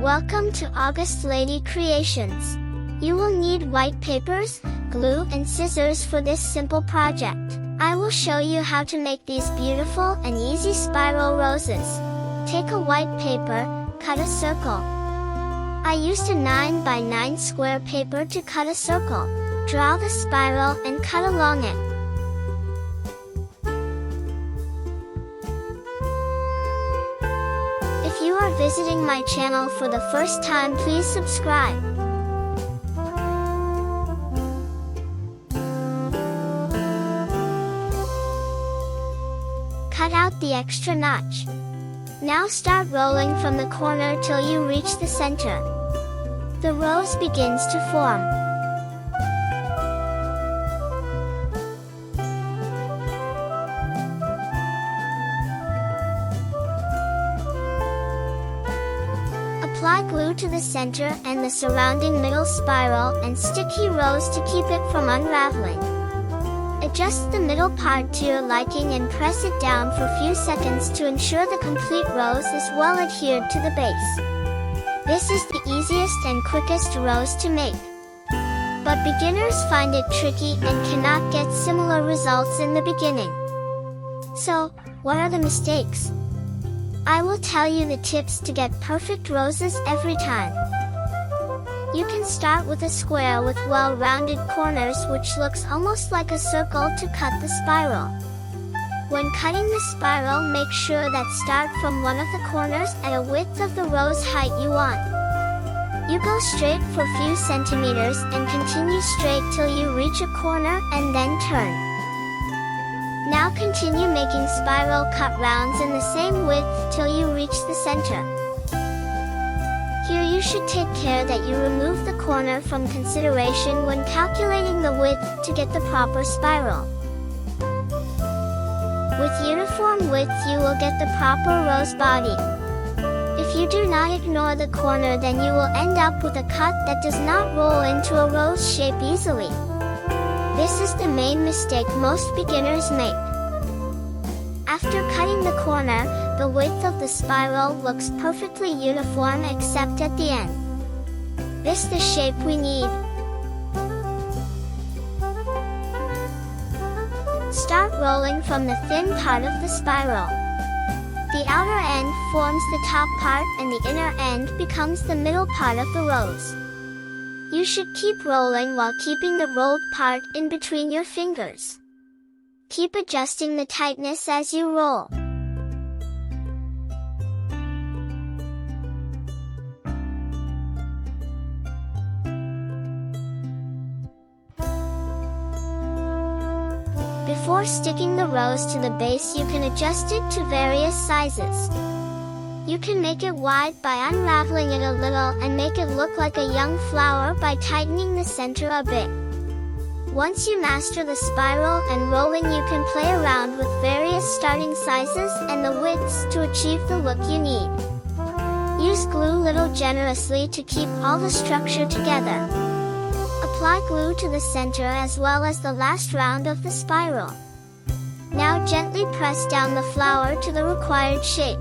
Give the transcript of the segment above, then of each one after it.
Welcome to August Lady Creations. You will need white papers, glue and scissors for this simple project. I will show you how to make these beautiful and easy spiral roses. Take a white paper, cut a circle. I used a 9 by 9 square paper to cut a circle. Draw the spiral and cut along it. If you are visiting my channel for the first time, please subscribe. Cut out the extra notch. Now start rolling from the corner till you reach the center. The rose begins to form. Apply glue to the center and the surrounding middle spiral and sticky rose to keep it from unraveling. Adjust the middle part to your liking and press it down for a few seconds to ensure the complete rose is well adhered to the base. This is the easiest and quickest rose to make. But beginners find it tricky and cannot get similar results in the beginning. So, what are the mistakes? I will tell you the tips to get perfect roses every time. You can start with a square with well-rounded corners which looks almost like a circle to cut the spiral. When cutting the spiral, make sure that start from one of the corners at a width of the rose height you want. You go straight for a few centimeters and continue straight till you reach a corner and then turn. Now continue making spiral cut rounds in the same width till you reach the center. Here you should take care that you remove the corner from consideration when calculating the width to get the proper spiral. With uniform width you will get the proper rose body. If you do not ignore the corner, then you will end up with a cut that does not roll into a rose shape easily. This is the main mistake most beginners make. After cutting the corner, the width of the spiral looks perfectly uniform except at the end. This is the shape we need. Start rolling from the thin part of the spiral. The outer end forms the top part and the inner end becomes the middle part of the rose. You should keep rolling while keeping the rolled part in between your fingers. Keep adjusting the tightness as you roll. Before sticking the rose to the base, you can adjust it to various sizes. You can make it wide by unraveling it a little and make it look like a young flower by tightening the center a bit. Once you master the spiral and rolling, you can play around with various starting sizes and the widths to achieve the look you need. Use glue little generously to keep all the structure together. Apply glue to the center as well as the last round of the spiral. Now gently press down the flower to the required shape.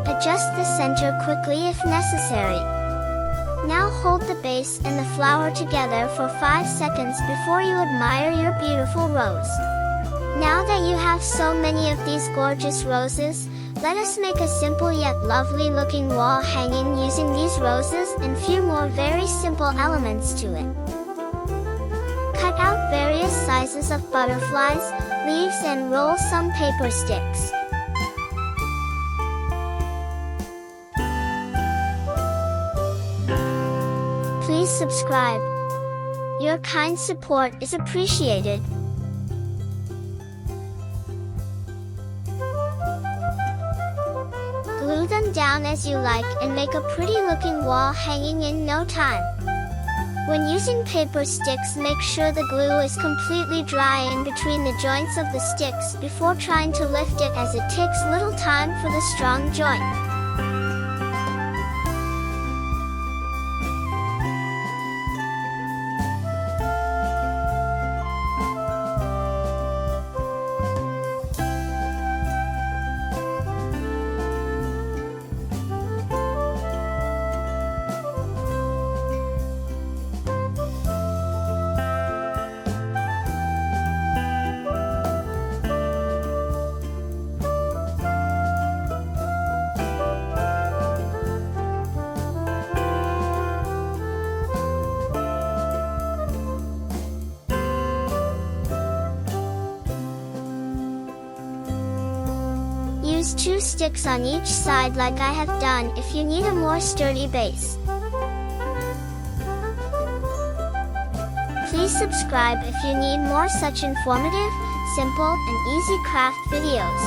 Adjust the center quickly if necessary. Now hold the base and the flower together for 5 seconds before you admire your beautiful rose. Now that you have so many of these gorgeous roses, let us make a simple yet lovely looking wall hanging using these roses and few more very simple elements to it. Cut out various sizes of butterflies, leaves and roll some paper sticks. Please subscribe. Your kind support is appreciated. Glue them down as you like and make a pretty looking wall hanging in no time. When using paper sticks, make sure the glue is completely dry in between the joints of the sticks before trying to lift it, as it takes little time for the strong joint. Place 2 sticks on each side like I have done if you need a more sturdy base. Please subscribe if you need more such informative, simple, and easy craft videos.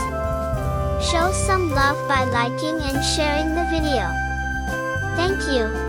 Show some love by liking and sharing the video. Thank you.